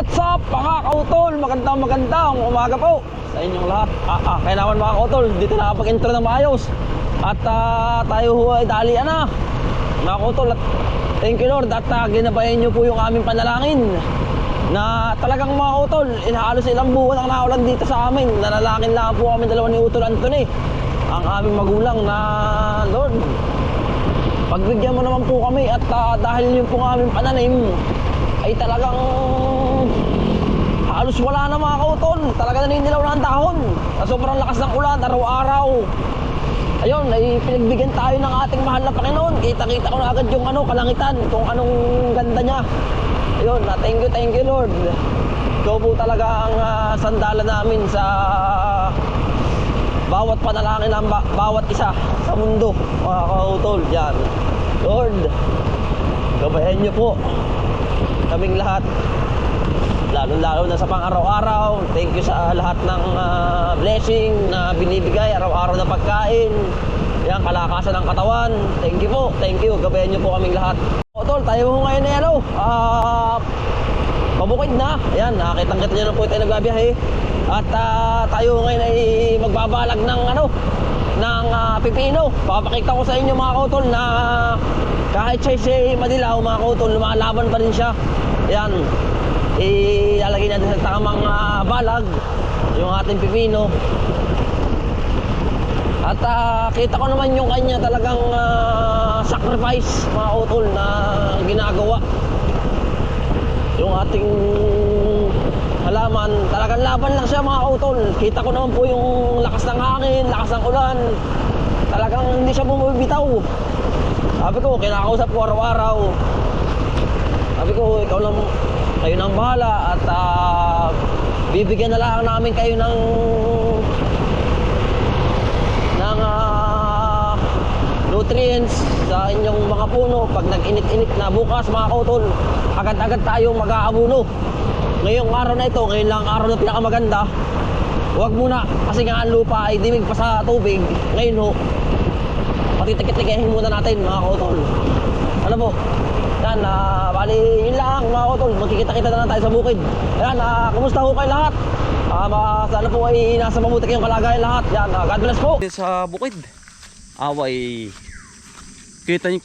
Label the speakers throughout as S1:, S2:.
S1: What's up mga kautol? Magandang umaga po sa inyong lahat. Kaya naman mga kautol, dito nakapag-intro ng maayos. At tayo ho ay dalian na mga kautol. At thank you Lord at ginabayan nyo po yung aming panalangin na talagang mga kautol, halos ilang buwan ang naulan dito sa amin. Nanalangin lang po kami dalawa ni Utol Anthony, ang aming magulang, na Lord, pagbigyan mo naman po kami. At dahil yung po aming pananim ay talagang halos wala na mga kautol. Talaga naninilaw na ang dahon sa sobrang lakas ng ulan araw-araw. Ayun, ay pinagbigyan tayo ng ating mahal na Panginoon. Kita-kita ko na agad yung kalangitan, kung anong ganda niya. Ayun, thank you Lord. Ikaw po talaga ang sandala namin sa bawat panalangin ng bawat isa sa mundo mga kautol. Yan Lord, gabayan niyo po kaming lahat, lalo na sa pang-araw-araw. Thank you sa lahat ng blessing na binibigay, araw-araw na pagkain, yan, kalakasan ng katawan. Thank you, gabayan niyo po kaming lahat. Tol, tayo ho ngayon ay pabukid na. Yan, nakitang-kita niyo na po tayo nagbabiyahe. At tayo ngayon ay magbabalag ng pipino. Papakita ko sa inyo mga kautol na kahit siya madilaw mga kautol, lumalaban pa rin siya. Yan, ilalagay natin sa tamang balag yung ating pipino. At kita ko naman yung kanya talagang sacrifice mga kautol na ginagawa. Yung ating halaman, talagang laban lang siya mga kautol. Kita ko naman po yung lakas ng hangin, lakas ng ulan. Talagang hindi siya bumibitaw. Sabi ko, kinakausap ko araw-araw. Sabi ko, kayo nang bahala. At bibigyan na lang namin kayo ng nutrients sa inyong mga puno. Pag nag-init-init na bukas mga kautol, agad-agad tayong mag-aabuno. Ngayong araw na ito, ngayon lang araw na pinakamaganda. Huwag muna, kasi nga ang lupa ay dimig pa sa tubig. Ngayon ho, patitikit-tikihin muna natin mga kautol. Ano po? Yan, bali yun lang mga kautol. Magkikita-kita na lang tayo sa bukid. Yan, kumusta ho kayo lahat? Sana po ay nasa mabuti kayong kalagayan lahat. Yan, God bless po. Sa bukid, away, kita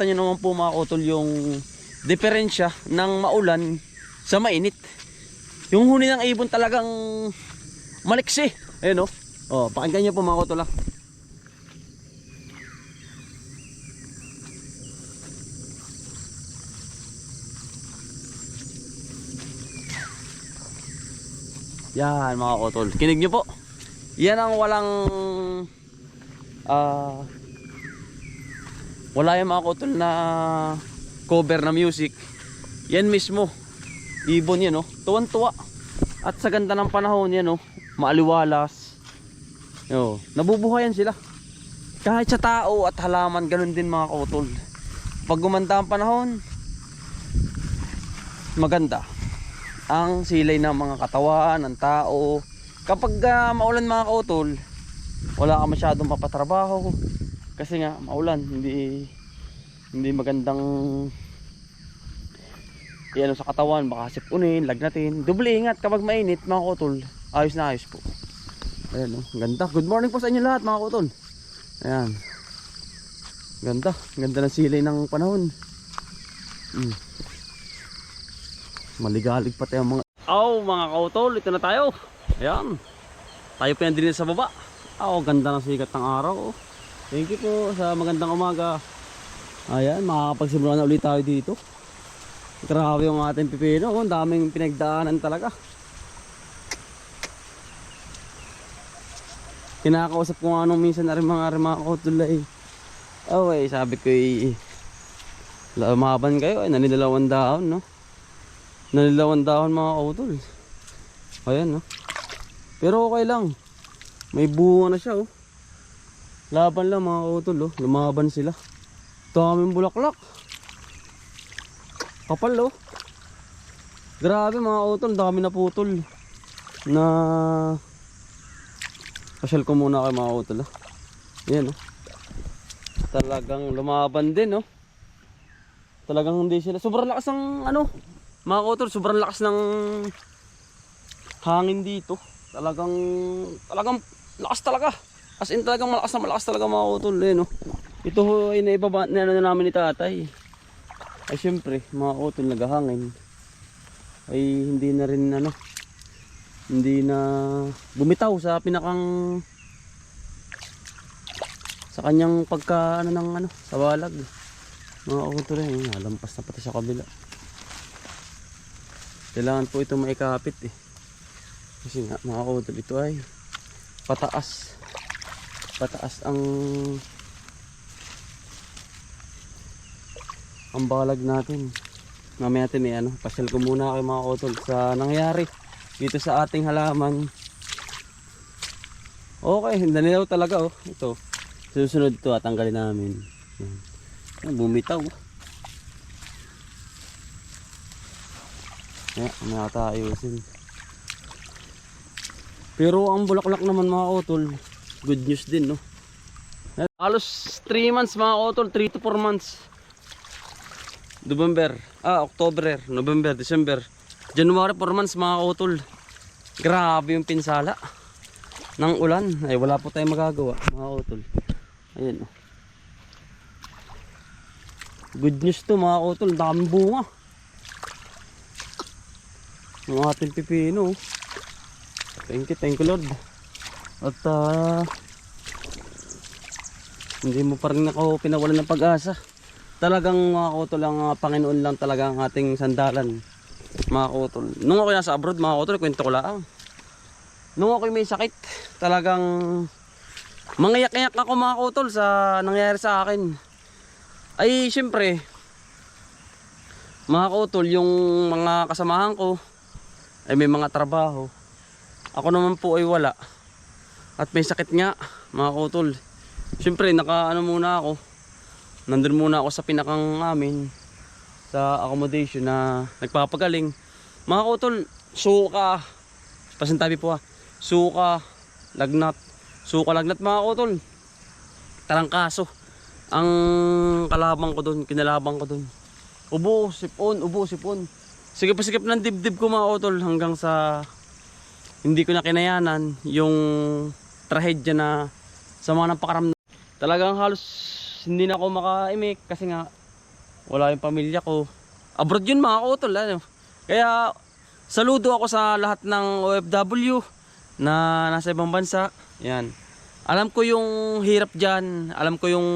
S1: nyo naman po mga kautol yung diferensya ng maulan sa mainit. Yung huni ng ibon talagang maliksi. Ayun o, pakinggan nyo po mga kautol . Yan mga kautol, kinig nyo po. Yan ang wala yung mga kautol na cover na music. Yan mismo, ibon yan tuwan-tuwa. At sa ganda ng panahon yan maaliwalas. Nabubuhayan sila. Kahit sa tao at halaman, ganun din mga kautol. Pag gumanda ang panahon, maganda ang silay ng mga katawan ng tao. Kapag maulan mga kautol, wala ka masyadong mapatrabaho kasi nga maulan, hindi magandang sa katawan, baka sipunin, lagnatin. Doble ingat kapag mainit mga kautol. Ayos na ayos po. Ayan ganda. Good morning po sa inyo lahat mga kautol. Ayan, ganda ng silay ng panahon. Maligalig pati ang mga mga kautol, ito na tayo. Ayan, tayo pa yan din sa baba. Ganda ng sikat ng araw. Thank you po sa magandang umaga. Ayan, makakapagsimula na ulit tayo dito. Grabe yung ating pipino. Ang daming pinagdaanan talaga. Kinakausap ko nga nung minsan na rin mga kautol ay sabi ko lumaban kayo. Nanilalawan dahon Nanilalawan dahon mga kautol. Ayan pero okay lang, may bunga na siya Laban lang mga kautol lumaban sila. Daming bulaklak, kapal grabe mga kautol, dami na putol. Na pasyal ko muna kay mga kautol Yan talagang lumaban din Talagang hindi sila, sobrang lakas ng
S2: Mga kautol, sobrang lakas ng hangin dito. Talagang lakas talaga. As in talagang malakas talaga mga kautol. Eh, no? Ito ho ay naibaba na ano namin ni tatay. Ay syempre, mga kautol naghahangin. Ay hindi na rin ano, hindi na bumitaw sa pinakang sa kanyang pagka ano ng ano, sa balag. Mga kautol eh, nalampas na pati sa kabila. Kailangan po ito maikapit eh. Kasi nga mga kautol, ito ay pataas. Pataas ang balag natin. Mamaya natin eh, ano, pasyal ko muna kayo mga kautol sa nangyari dito sa ating halaman. Okay, danilaw talaga oh. Ito, susunod ito at tanggalin namin. Yan. Bumitaw. May ayusin. Pero ang bulaklak naman mga kautol, good news din no. Halos 3 months mga kautol, 3 to 4 months. October, November, December, January, 4 months mga kautol. Grabe yung pinsala ng ulan. Ay wala po tayong magagawa mga kautol. Ayan oh. Good news to mga kautol, daming bunga. Ang ating pipino. Thank you Lord. At hindi mo pa rin ako pinawalan ng pag-asa. Talagang mga kautol, ang Panginoon lang talaga ang ating sandalan. Mga kautol, nung ako nasa abroad mga kautol, kwento ko lang. Nung ako may sakit, talagang mangiyak-iyak ako mga kautol sa nangyari sa akin. Ay syempre mga kautol, yung mga kasamahan ko ay may mga trabaho. Ako naman po ay wala. At may sakit nga mga kautol. Syempre muna ako. Nandun muna ako sa pinakang amin sa accommodation na nagpapagaling. Mga kautol, suka. Pasintabi po ha. Suka, lagnat mga kautol. Tarangkaso. Ang kinalabang ko doon. Ubo, sipon. Sigip ng dibdib ko mga kautol hanggang sa hindi ko na kinayanan yung trahedya na sa mga napakaramdam. Talagang halos hindi na ako makaimik kasi nga wala yung pamilya ko. Abroad yun mga kautol. Ano? Kaya saludo ako sa lahat ng OFW na nasa ibang bansa. Yan. Alam ko yung hirap dyan. Alam ko yung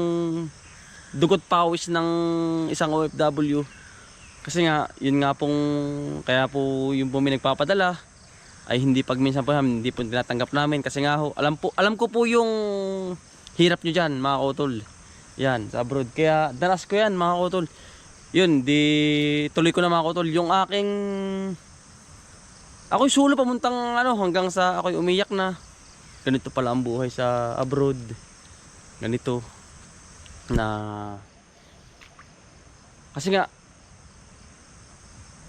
S2: dugot pawis ng isang OFW. Kasi nga, yun nga pong, kaya po yung po nagpapadala ay hindi pag minsan po hindi po tinatanggap namin. Kasi nga ho, alam ko po yung hirap nyo dyan mga kautol. Yan, sa abroad. Kaya danas ko yan mga kautol. Yun, di tuloy ko na mga kautol. Yung aking, ako'y sulo pamuntang hanggang sa ako'y umiyak na. Ganito pala ang buhay sa abroad. Ganito. Kasi nga,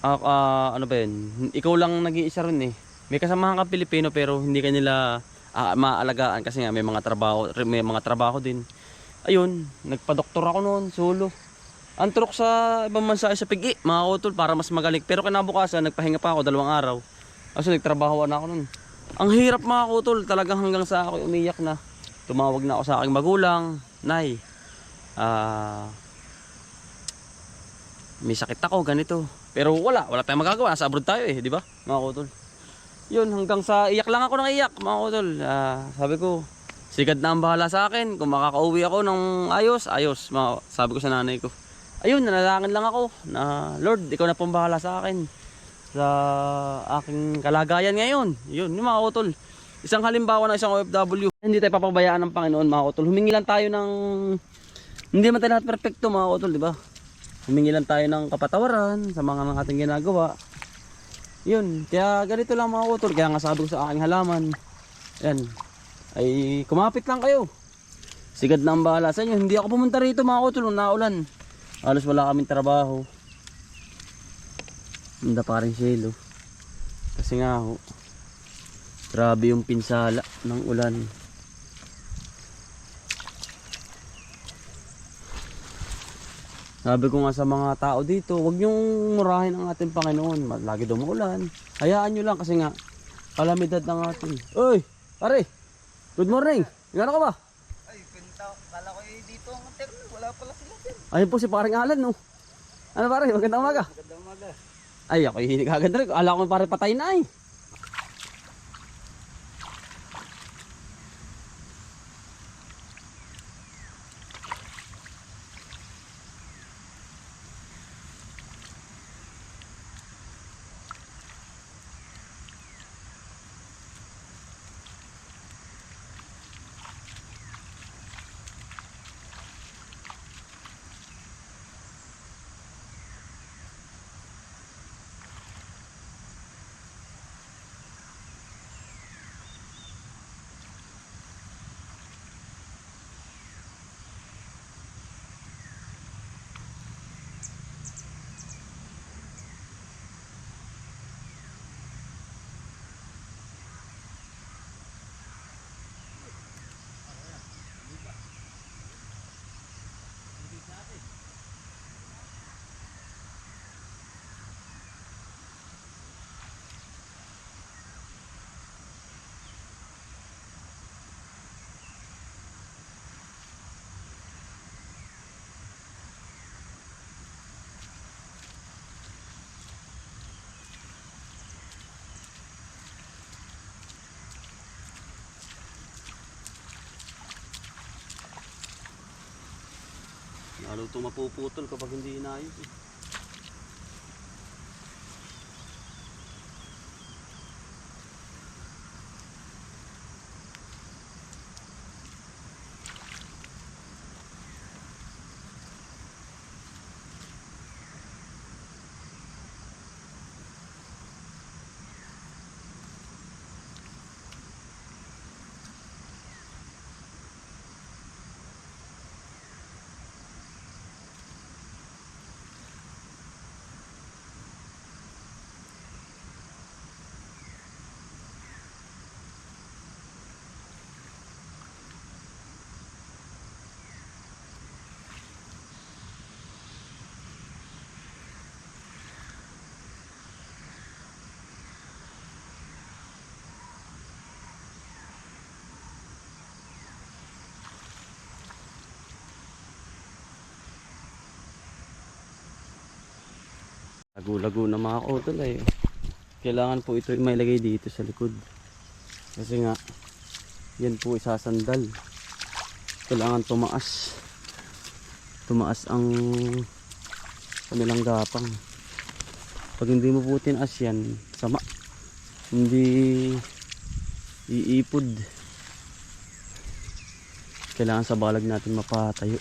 S2: ano ba yun? Ikaw lang nag-iisa rin eh. May kasamahan kang Pilipino pero hindi ka nila maalagaan kasi nga may mga trabaho din. Ayun, nagpa-doktor ako noon, solo. Antrok sa ibang bansa sa Pigi, mga kautol, para mas magaling. Pero kinabukasan, nagpahinga pa ako 2 araw. Kasi nagtrabaho na ako noon. Ang hirap mga kautol, talagang hanggang sa ako umiyak na. Tumawag na ako sa aking magulang, Nay, may sakit ako, ganito. Pero wala tayong magagawa, nasa abroad tayo eh, di ba mga kautol? Yun, hanggang sa iyak lang ako ng iyak mga kautol. Sabi ko, sigad na ang bahala sa akin. Kung makakauwi ako ng ayos. Sabi ko sa nanay ko. Ayun, nanalangin lang ako na Lord, ikaw na pong bahala sa akin sa aking kalagayan ngayon. Yun, yung mga kautol. Isang halimbawa ng isang OFW. Hindi tayo papabayaan ng Panginoon mga kautol. Humingi lang tayo ng, hindi man tayo lahat perfecto mga kautol, di ba? Humingi lang tayo ng kapatawaran sa mga ating ginagawa. Yun, kaya ganito lang mga kautol. Kaya nga sabi ko sa aking halaman, yan, ay kumapit lang kayo. Sigad na ang bahala sa inyo. Hindi ako pumunta rito mga kautol nung naulan. Halos wala kaming trabaho. Hindi pa rin silo. Kasi nga ho, grabe yung pinsala ng ulan. Sabi ko nga sa mga tao dito, huwag niyong murahin ang ating Panginoon. Lagi dumuulan. Hayaan nyo lang kasi nga, kalamidad ng ating. Uy, pare, good morning. Gano'n ka ba?
S3: Ay, kala ko dito ang terminal. Wala pala sila dyan.
S2: Ayun po si paring Alan, no? Ano pare, magandang umaga.
S3: Magandang umaga.
S2: Ay, ako hihinig agad rin. Ala ko pare patay na eh. Lalo ito mapuputol kapag hindi inayos eh. Lago-lago na mga kautol eh. Kailangan po ito mailagay dito sa likod. Kasi nga, yan po isasandal. Kailangan tumaas. Tumaas ang kanilang gapang. Pag hindi mo po tinaas yan, sama. Hindi iipod. Kailangan sa balag natin mapatayo.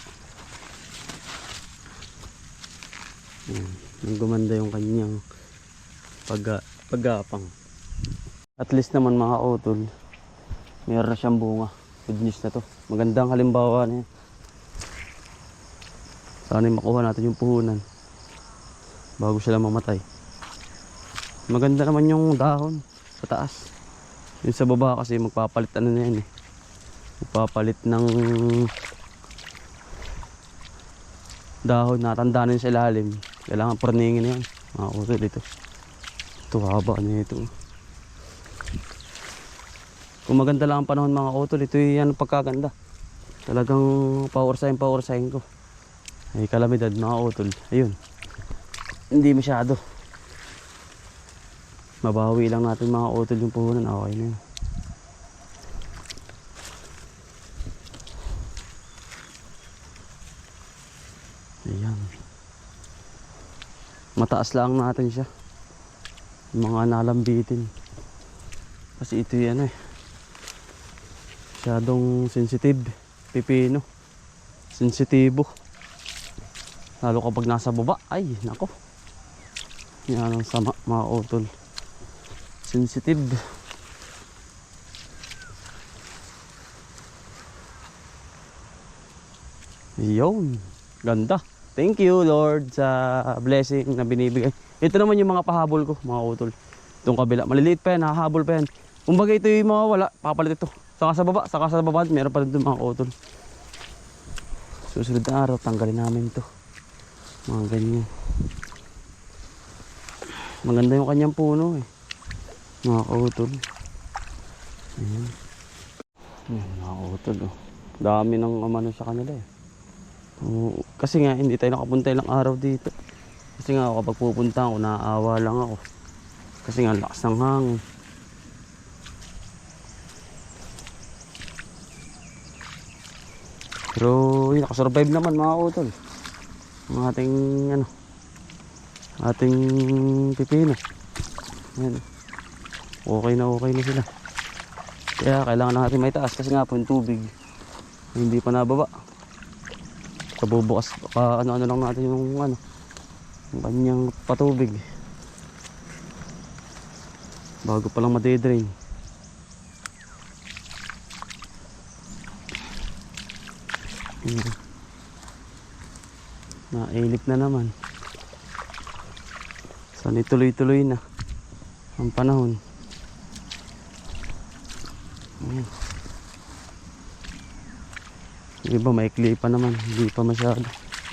S2: Nang gumanda yung kanyang paggapang. At least naman mga kautol, meron na siyang bunga. Good news na to. Magandang halimbawa na yan. Sana makuha natin yung puhunan bago sila mamatay. Maganda naman yung dahon sa taas. Yung sa baba kasi magpapalit ano na yan eh. Magpapalit ng dahon, natandaan sa ilalim. Kailangan perningin na yan mga kautol ito. Ito haba na ito. Kung maganda lang ang panahon mga kautol, ito yan ang pagkaganda. Talagang power sign ko. Ay kalamidad mga kautol. Ayun, hindi masyado. Mabawi lang natin mga kautol yung puhunan. Okay na yun. Ayan, mataas lang natin siya, mga nalambitin kasi ito yan eh, masyadong sensitive. Pipino sensitibo, lalo kapag nasa baba. Ay nako, yan ang sama mga utol, sensitive. Yun, ganda. Thank you Lord sa blessing na binibigay. Ito naman yung mga pahabol ko mga utol. Itong kabila, maliliit pa yan, hahabol pa yan. Kumbaga ito yung mawawala, papalit ito. Saka sa baba, meron pa rin ito mga utol. Susunod na araw, tanggalin namin ito. Mga ganyan. Maganda yung kanyang puno eh. Mga kautol. Ayan. Ayan, mga kautol oh. Dami ng umano sa kanila eh. Kasi nga hindi tayo nakapunta ilang araw dito. Kasi nga ako kapag pupunta ako, naaawa lang ako. Kasi nga lakas ng hangin. Pero yun, nakasurvive naman mga utol. Ang ating ano, ating pipino. Ayan. Okay na sila. Kaya kailangan natin may taas kasi nga po yung tubig hindi pa nababa. Kabubukas ano lang natin yung ano, yung kanyang patubig bago pa lang madedrain. Nailip na naman. Sana tuloy-tuloy na ang panahon. Yung iba maikli pa naman, hindi pa masyado.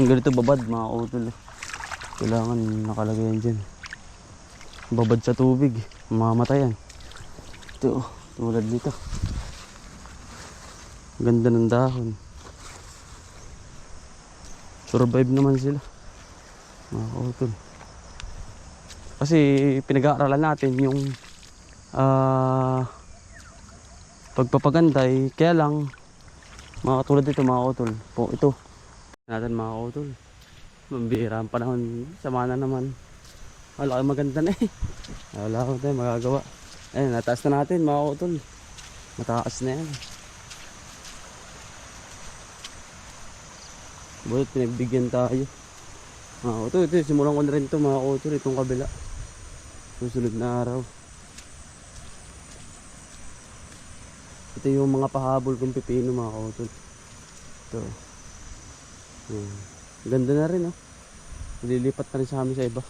S2: Yung ganito babad mga utol, kailangan nakalagay yan dyan. Babad sa tubig, mamamatay yan. Ito, tulad nito. Ganda ng dahon. Survive naman sila mga utol. Kasi pinag-aaralan natin yung pagpapaganda eh, kaya lang mga katulad dito mga utol po ito natin mga utol. Mambira ang panahon, sama na naman. Wala maganda na eh. Wala ko tayo magagawa. Ayun, nataas na natin mga utol. Mataas na yan. Bulit pinagbigyan tayo. Ito, simulan ko na rin ito mga utol, itong kabila. Susunod na araw. Ito yung mga pahabol kong pipino mga utol. Ito. Ganda na rin oh. Lilipat na rin sa amin sa iba.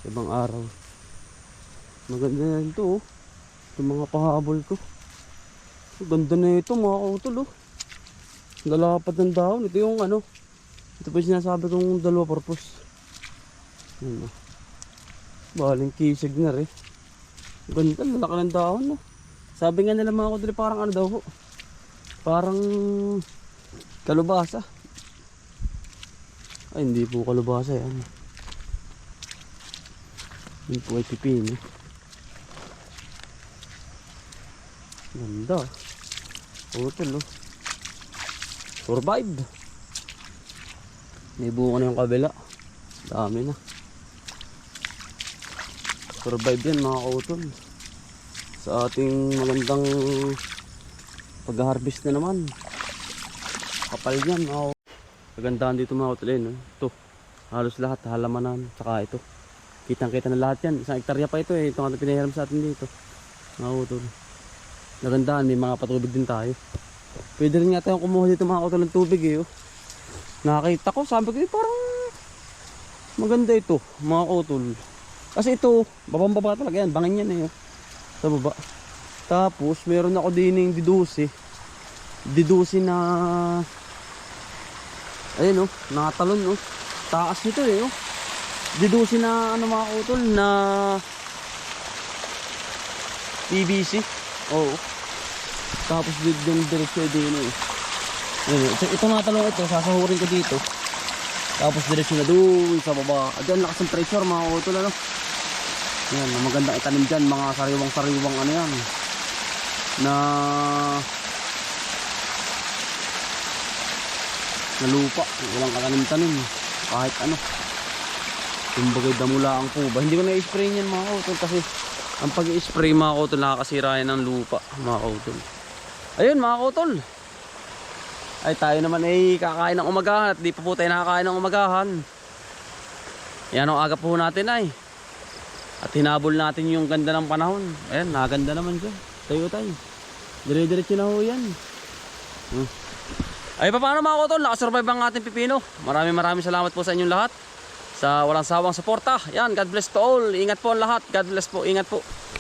S2: Sa ibang araw. Maganda na rin ito oh. Itong mga pahabol ko. Ganda na ito mga utol oh. Lalapad ng dahon. Ito yung ano. Ito pa yung sinasabi kong dalawa purpose. Ano. Baling kisig na rin. Ganda, lalaki ng dahon no. Sabi nga nila mga kudli parang ano daw ho. Parang kalubasa. Ay hindi po kalubasa yan. Yun po ay pipino. Ganda. Utol oh. Survive. May bunga na yung kabila. Dami na. Survive yan mga kautol. Sa ating magandang pag-harvest na naman. Kapal yan. Kagandahan dito mga kautol. Ito. Halos lahat halamanan. Saka ito. Kitang-kita na lahat yan. Isang hektarya pa ito eh. Ito ang pinahiram sa atin dito. Mga kautol. Kagandahan. May mga patubig din tayo. Pwede rin nga tayong kumuha dito mga kautol ng tubig eh. Nakita ko. Sabi ko parang maganda ito mga kautol. Kasi ito. Babang-baba talaga yan. Bangin yan eh. Sa baba. Tapos meron ako din yung didusi na ayun oh, nakatalon oh. Taas nito eh oh. Didusi na ano mga utol na PVC. Oo. Tapos din diretso din eh. Ito nakatalon ito, sasahurin ko dito. Tapos diretso na doon sa baba. Diyan lakas ng pressure mga utol ano. Yan, magandang itanim dyan, mga sariwang ano yan na lupa, walang katanim-tanim kahit ano, kumbagay damula ang kuba. Hindi ko na-spray niyan mga kautol kasi ang pag-i-spray mga kautol nakakasira yan ng lupa mga kautol. Ayun mga kautol, ay tayo naman ay kakain ng umagahan at di pa po tayo nakakain ng umagahan. Yan ang aga po natin ay. At hinabol natin yung ganda ng panahon. Ayan, nakaganda naman dyan. Tayo tayo. Dire-diretso na ho yan. Ay paano mga kautol, nakasurvive ang ating pipino. Maraming salamat po sa inyong lahat. Sa walang sawang suporta. Yan, God bless to all. Ingat po ang lahat. God bless po, ingat po.